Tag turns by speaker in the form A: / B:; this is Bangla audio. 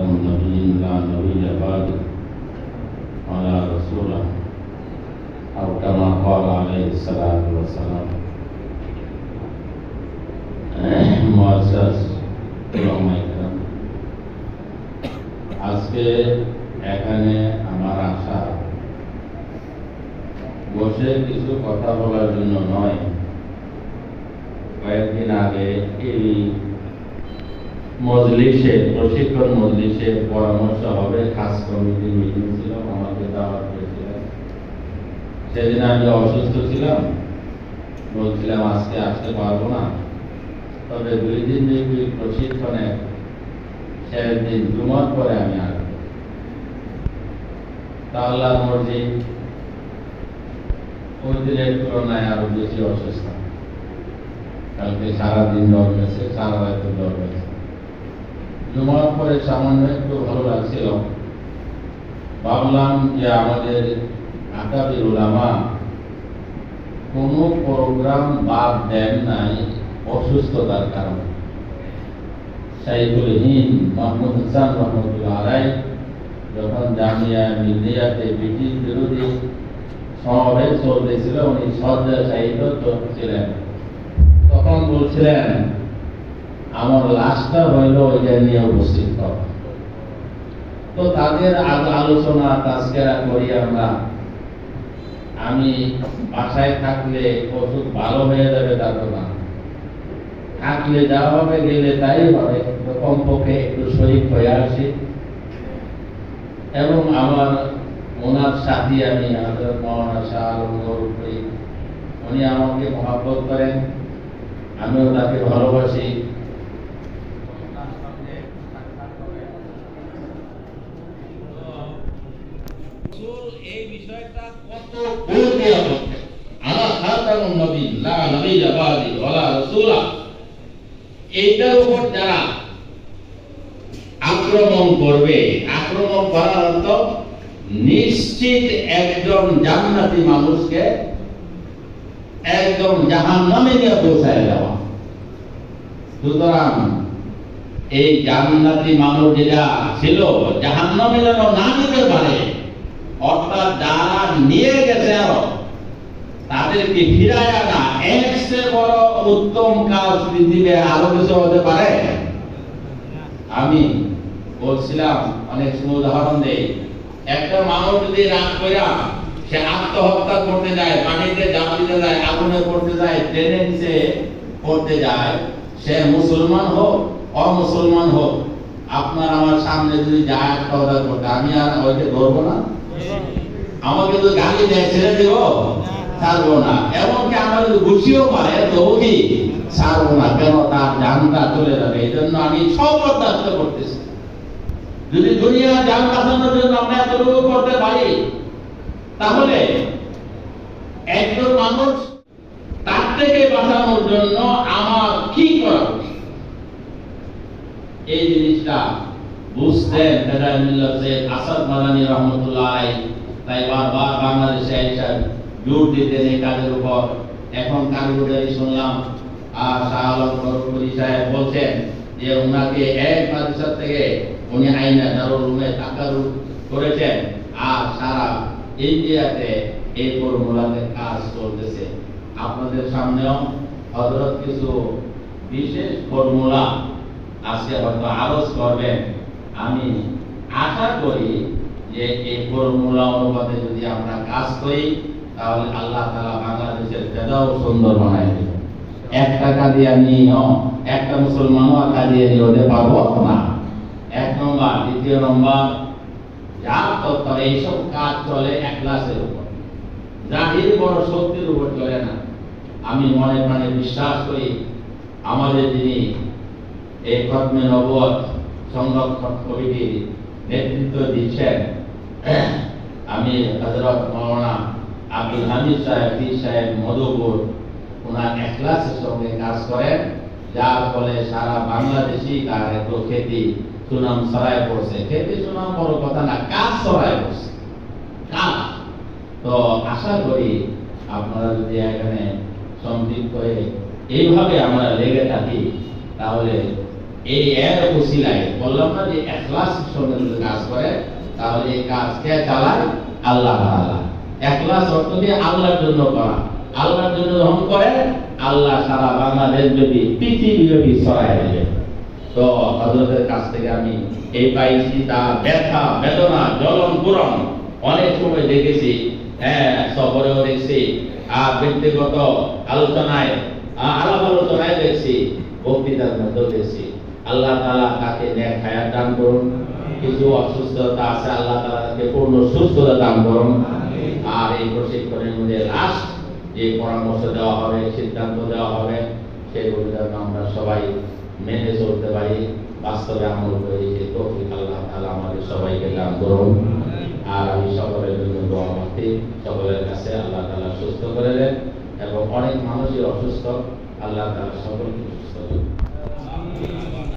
A: النبيين لا نبي بعده ولا رسوله أو كما قال عليه الصلاة والسلام মুআজ্জাজ উলামায়ে কেরাম, আজকে এখানে আমার আশা বসে কিছু কথা বলার জন্য নয়। কয়েকদিন আগে এই মজলিসে, প্রশিক্ষণ মজলিসে পরামর্শ হবে, খাস কমিটির মিটিং ছিল, আমাকে দাওয়াত করেছিলেন। সেদিন আমি অসুস্থ ছিলাম, বলছিলাম আজকে আসতে পারবো না, তবে 2 দিন ব্যাপী প্রশিক্ষণে শেষ দিন জুমার পরে আমি আসবো। তা আল্লাহর মর্জি, ওই দিনের তুলনায় আরো বেশি অসুস্থ। কালকে সারাদিন জ্বর গেছে, সারা রাত জ্বর গেছে। জুমার পরে সামান্য একটু ভালো লাগছিল। ভাবলাম যে আমাদের আকাবির উলামা কোনো প্রোগ্রাম বাদ দেন নাই অসুস্থতার কারণে। শাইখুল হিন্দ মাহমুদ হাসান রহমতুল্লাহ আলাইহি যখন জামিয়া মিলিয়াতে ব্রিটিশ বিরোধী সমাবেশ চলতেছিল, উনি শয্যাশায়িত ছিলেন, তখন বলছিলেন আমার লাশটা হইল ওইটা নিয়ে উপস্থিত করা। তো তাদের আলোচনা তাজকিরা করি আমরা। আমি বাসায় থাকলে ওষুধ ভালো হয়ে যাবে তার না, থাকলে যা হবে গেলে তাই হবে, কমপক্ষে একটু শরীর হয়ে আসি। এবং আমার ওনার সাথী আমি হযরত মাওলানা শাহ আলম গৌরী, উনি আমাকে মহব্বত করেন, আমিও তাকে ভালোবাসি। এই বিষয়টা কত গুরুত্ব, আনা খাতামুন নবী লা নবিয়্যা বাদি ওয়ালা রাসূলা, এইটার উপর যারা আক্রমণ করবে, আক্রমণ করার অর্থ নিশ্চিত একজন জান্নাতি মানুষকে একদম জাহান্নামে নিয়ে পৌঁছায় দেওয়া। সুতরাং এই জান্নাতি মানুষ যেটা ছিল জাহান্নামে যেন না যেতে পারে, অর্থাৎ যারা নিয়ে গেছে আরো তাদেরকে ফিরায় আনা, এর চেয়ে বড় উত্তম কাজ পৃথিবীতে আরো কিছু হতে পারে? আমি বলছিলাম অনেক সময় উদাহরণ দেই, একটা মানুষ যদি রাগ করে সে আত্মহত্যা করতে যায়, পানিতে ঝাঁপ দিতে যায়, আগুনে পড়তে যায়, ট্রেনে নিচে পড়তে যায়, সে মুসলমান হোক অমুসলমান হোক, আপনার আমার সামনে যদি যায় আত্মহত্যা করতে, আমি আর ওইটা ধরবো না? আমাকে তো গালি দেয়, ছেড়ে দেব? ছাড়বো না। এমনকি আমার যদি ঘুষিও পারে তবু কি ছাড়বো না, কেন? তার জানটা চলে যাবে। এই জন্য আমি সব বরদাস্ত করতেছি। যদি দুনিয়ার জান বাঁচানোর জন্য আমরা এতটুকু করতে পারি, তাহলে একজন মানুষ তার থেকে বাঁচানোর জন্য আমার কি করা উচিত? এই জিনিসটা বুঝতেন ফেডারেল মিল্লাত শেখ আসাদ মাদানী রহমতুল্লাহ আলাইহি। তাই বারবার বাংলাদেশে এসে জোর দিতেন এই কাজের উপর। এখন কারিগরি শুনলাম আর শাহ আলম গৌরী সাহেব বলছেন যে ওনাকে এক মাদ্রাসা থেকে উনি আইনা দারুল উলুমে তাকারুর করেছেন, আর সারা ইন্ডিয়াতে এই ফর্মুলাতে কাজ চলতেছে। আপনাদের সামনেও হযরত কিছু বিশেষ ফর্মুলা আজকে হয়তো আরজ করবেন। আমি আশা করি যে এই ফর্মুলা অনুপাতে যদি আমরা কাজ করি, তাহলে আল্লাহ তাআলা বাংলাদেশের ফেদাও সুন্দর বানায় দেবেন। 1 টাকা দিয়ে নিও, একটা মুসলমানও টাকা দিয়ে নিতে পারবো না। 1 নম্বর। দ্বিতীয় নম্বর, যার তত্ত্ব এইসব কাজ চলে ইখলাসের উপর, জাহির বড় শক্তির উপর চলে না। আমি মনে প্রাণে বিশ্বাস করি আমাদের যিনি এই খতমে নবুয়ত সংরক্ষণ কমিটির নেতৃত্ব দিচ্ছেন, আমি হযরত মাওলানা আব্দুল হামিদ সাহেব, পীর সাহেব মধুপুর, ওনার ইখলাসের সঙ্গে কাজ করেন, যার ফলে সারা বাংলাদেশি তার এত খ্যাতি সুনাম ছড়ায় পড়ছে। খ্যাতি সুনাম বড় কথা না, কাজ ছড়ায় পড়ছে, কাজ। তো আশা করি আপনারা যদি এখানে সম্পৃক্ত হয়ে এইভাবে আমরা লেগে থাকি, তাহলে এই এর উসিলায় বললাম না যে ইখলাসের সঙ্গে যদি কাজ করে তাহলে এই কাজ কে চালায়? আল্লাহ তাআলা। ইখলাস অর্থ দিয়ে আল্লাহর জন্য করা। আল্লাহর জন্য যখন করে আল্লাহ সারা বাংলাদেশ ব্যাপী পৃথিবী ব্যাপী ছড়ায় দিবে। তো হযরতের কাছ থেকে আমি এই পাইছি তা ব্যথা বেদনা জ্বলন পুরন অনেক সময় দেখেছি, সফরেও দেখছি, আর ব্যক্তিগত আলোচনায় আলাপ আলোচনায় দেখছি, বক্তৃতার মধ্যেও দেখছি। আল্লাহ তাআলা তাকে নেক হায়াত দান করুন। কিছু অসুস্থতা আছে, আল্লাহ তাআলা তাকে পূর্ণ সুস্থতা দান করুন। আর এই প্রশিক্ষণের মধ্যে লাস্ট যে পরামর্শ দেওয়া হবে, সিদ্ধান্ত দেওয়া হবে, সেগুলো যেন আমরা সবাই মেনে চলতে পারি, বাস্তবে আমল করি। সেই তৌফিক আল্লাহ তাআলা আমাদের সবাইকে দান করুন। আর আমি সকলের জন্য দোয়া করছি, সকলের কাছে আল্লাহ তাআলা সুস্থ করে দেন, এবং অনেক মানুষই অসুস্থ, আল্লাহ তাআলা সকলকে সুস্থ করুন।